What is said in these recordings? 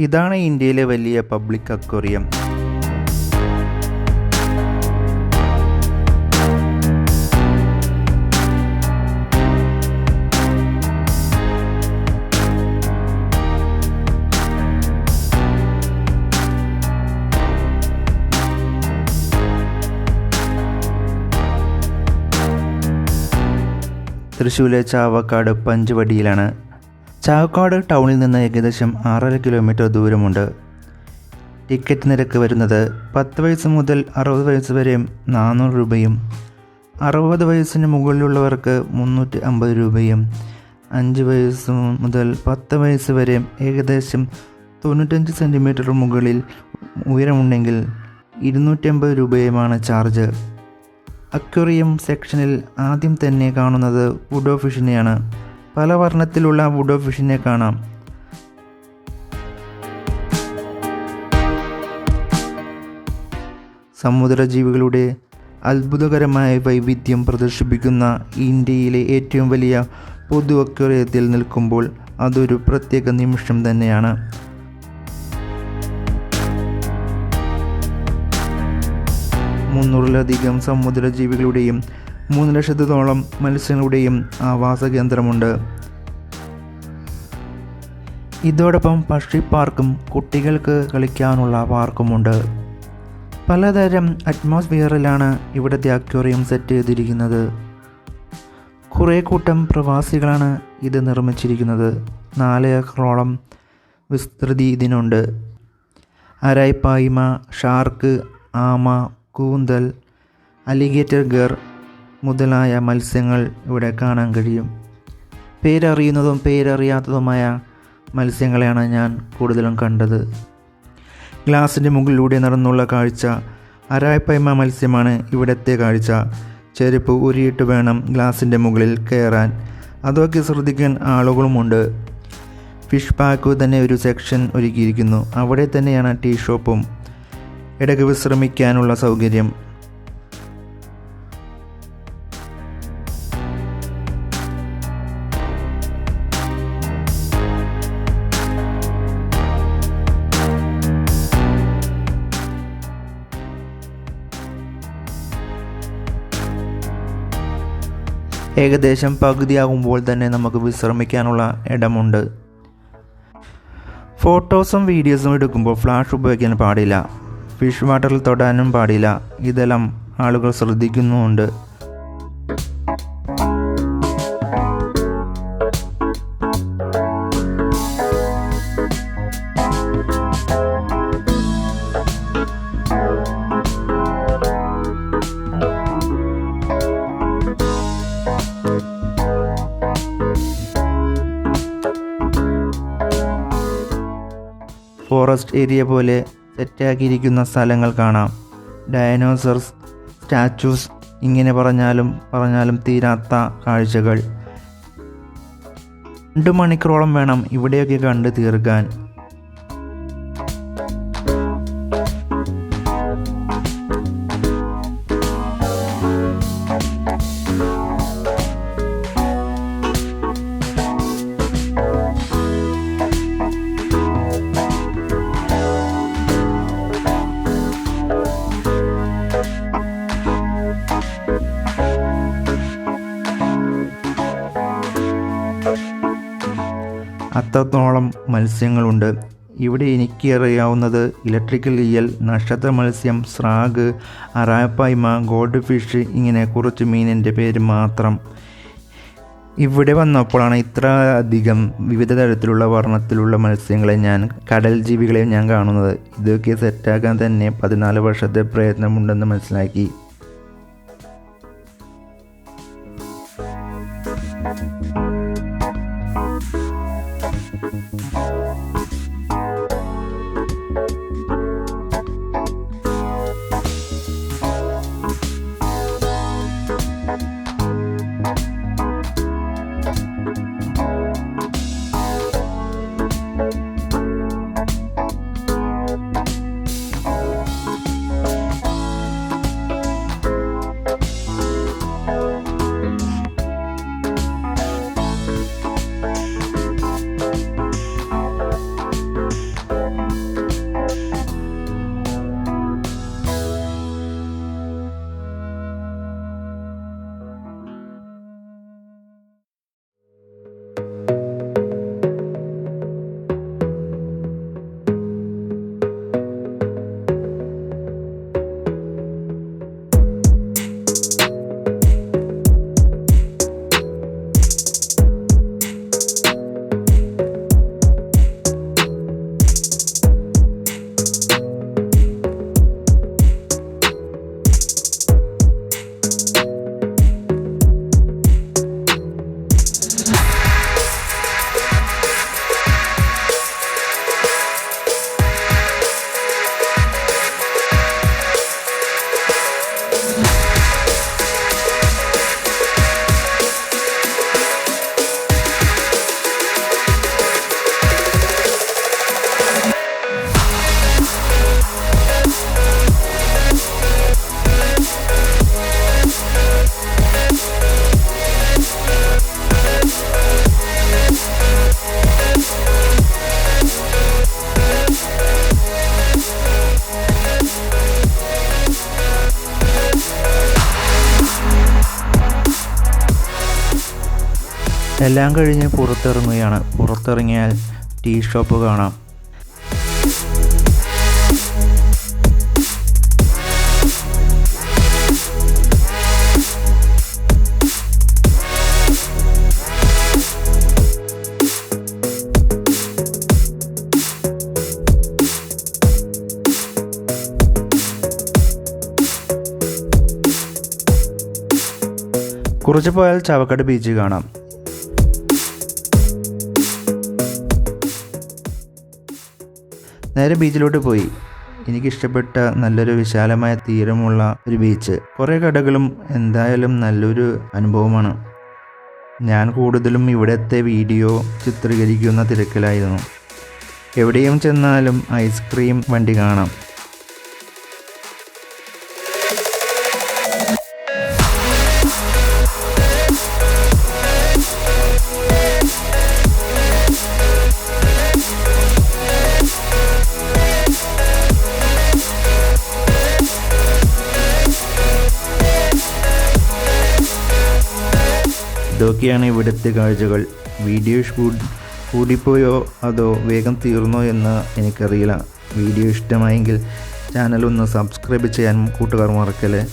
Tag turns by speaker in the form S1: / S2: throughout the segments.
S1: ഇതാണ് ഇന്ത്യയിലെ വലിയ പബ്ലിക് അക്വേറിയം. തൃശ്ശൂരിലെ ചാവക്കാട് പഞ്ചവടിയിലാണ്. ചാവക്കാട് ടൗണിൽ നിന്ന് ഏകദേശം 6.5 കിലോമീറ്റർ ദൂരമുണ്ട്. ടിക്കറ്റ് നിരക്ക് വരുന്നത് 10 വയസ്സ് മുതൽ 60 വയസ്സ് വരെ 400 രൂപയും 60 വയസ്സിന് മുകളിലുള്ളവർക്ക് 350 രൂപയും 5 വയസ്സ് മുതൽ 10 വയസ്സ് വരെ ഏകദേശം 95 സെൻറ്റിമീറ്റർ മുകളിൽ ഉയരമുണ്ടെങ്കിൽ 250 രൂപയുമാണ് ചാർജ്. അക്വേറിയം സെക്ഷനിൽ ആദ്യം തന്നെ കാണുന്നത് വുഡോ ഫിഷിനെയാണ്. പല വർണ്ണത്തിലുള്ള വുഡോ ഫിഷിനെ കാണാം. സമുദ്രജീവികളുടെ അത്ഭുതകരമായ വൈവിധ്യം പ്രദർശിപ്പിക്കുന്ന ഇന്ത്യയിലെ ഏറ്റവും വലിയ പൊതു അക്വേറിയത്തിൽ നിൽക്കുമ്പോൾ അതൊരു പ്രത്യേക നിമിഷം തന്നെയാണ്. മുന്നൂറിലധികം സമുദ്രജീവികളുടെയും 3 ലക്ഷത്തോളം മത്സ്യങ്ങളുടെയും ആവാസ കേന്ദ്രമുണ്ട്. ഇതോടൊപ്പം പക്ഷി പാർക്കും കുട്ടികൾക്ക് കളിക്കാനുള്ള പാർക്കുമുണ്ട്. പലതരം അറ്റ്മോസ്ഫിയറിലാണ് ഇവിടുത്തെ അക്വേറിയം സെറ്റ് ചെയ്തിരിക്കുന്നത്. കുറേ കൂട്ടം പ്രവാസികളാണ് ഇത് നിർമ്മിച്ചിരിക്കുന്നത്. 4 ഏക്കറോളം വിസ്തൃതി ഇതിനുണ്ട്. അരായ്പായ്മ, ഷാർക്ക്, ആമ, കൂന്തൽ, അലിഗേറ്റർ ഗർ മുതലായ മത്സ്യങ്ങൾ ഇവിടെ കാണാൻ കഴിയും. പേരറിയുന്നതും പേരറിയാത്തതുമായ മത്സ്യങ്ങളെയാണ് ഞാൻ കൂടുതലും കണ്ടത്. ഗ്ലാസിൻ്റെ മുകളിലൂടെ നടന്നുള്ള കാഴ്ച. അരായ്പായ്മ മത്സ്യമാണ് ഇവിടുത്തെ കാഴ്ച. ചെരുപ്പ് ഊരിയിട്ട് വേണം ഗ്ലാസിൻ്റെ മുകളിൽ കയറാൻ. അതൊക്കെ ശ്രദ്ധിക്കാൻ ആളുകളുമുണ്ട്. ഫിഷ് പാക്ക് തന്നെ ഒരു സെക്ഷൻ ഒരുക്കിയിരിക്കുന്നു. അവിടെ തന്നെയാണ് ടീ ഷോപ്പും ഇടയ്ക്ക് വിശ്രമിക്കാനുള്ള സൗകര്യം. ഏകദേശം പകുതിയാകുമ്പോൾ തന്നെ നമുക്ക് വിശ്രമിക്കാനുള്ള ഇടമുണ്ട്. ഫോട്ടോസും വീഡിയോസും എടുക്കുമ്പോൾ ഫ്ലാഷ് ഉപയോഗിക്കാൻ പാടില്ല. ഫിഷ് വാട്ടറിൽ തൊടാനും പാടില്ല. ഇതെല്ലാം ആളുകൾ ശ്രദ്ധിക്കുന്നുമുണ്ട്. ഫോറസ്റ്റ് ഏരിയ പോലെ സെറ്റാക്കിയിരിക്കുന്ന സ്ഥലങ്ങൾ കാണാം. ഡയനോസർസ് സ്റ്റാച്യൂസ്, ഇങ്ങനെ പറഞ്ഞാലും തീരാത്ത കാഴ്ചകൾ. 2 മണിക്കൂറോളം വേണം ഇവിടെയൊക്കെ കണ്ട് തീർക്കാൻ. അത്രത്തോളം മത്സ്യങ്ങളുണ്ട് ഇവിടെ. എനിക്ക് അറിയാവുന്നത് ഇലക്ട്രിക്കൽ ഈയൽ, നക്ഷത്ര മത്സ്യം, സ്രാഗ്, അരായ്പായ്മ, ഗോൾഡ് ഫിഷ്, ഇങ്ങനെ കുറച്ച് മീനിൻ്റെ പേര് മാത്രം. ഇവിടെ വന്നപ്പോഴാണ് ഇത്ര അധികം വിവിധ തരത്തിലുള്ള വർണ്ണത്തിലുള്ള മത്സ്യങ്ങളെ കടൽ ജീവികളെ ഞാൻ കാണുന്നത്. ഇതൊക്കെ സെറ്റാക്കാൻ തന്നെ 14 വർഷത്തെ പ്രയത്നമുണ്ടെന്ന് മനസ്സിലാക്കി. എല്ലാം കഴിഞ്ഞ് പുറത്തിറങ്ങുകയാണ്. പുറത്തിറങ്ങിയാൽ ടീ ഷോപ്പ് കാണാം. കുറച്ച് പോയാൽ ചാവക്കാട് ബീച്ച് കാണാം. നേരെ ബീച്ചിലോട്ട് പോയി. എനിക്കിഷ്ടപ്പെട്ട നല്ലൊരു വിശാലമായ തീരമുള്ള ഒരു ബീച്ച്, കുറേ കടകളും, എന്തായാലും നല്ലൊരു അനുഭവമാണ്. ഞാൻ കൂടുതലും ഇവിടുത്തെ വീഡിയോ ചിത്രീകരിക്കുന്ന തിരക്കിലായിരുന്നു. എവിടെയും ചെന്നാലും ഐസ്ക്രീം വണ്ടി കാണാം. ഇതൊക്കെയാണ് ഇവിടുത്തെ കാഴ്ചകൾ. വീഡിയോ ഷൂട്ട് കൂടിപ്പോയോ അതോ വേഗം തീർന്നോ എന്ന് എനിക്കറിയില്ല. വീഡിയോ ഇഷ്ടമായെങ്കിൽ ചാനലൊന്ന് സബ്സ്ക്രൈബ് ചെയ്യാൻ കൂട്ടുകാർ മറക്കല്ലേ.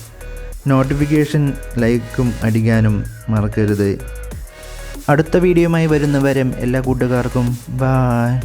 S1: നോട്ടിഫിക്കേഷൻ ലൈക്കും അടിക്കാനും മറക്കരുത്. അടുത്ത വീഡിയോയുമായി വരുന്നവരെ എല്ലാ കൂട്ടുകാർക്കും ബായ്.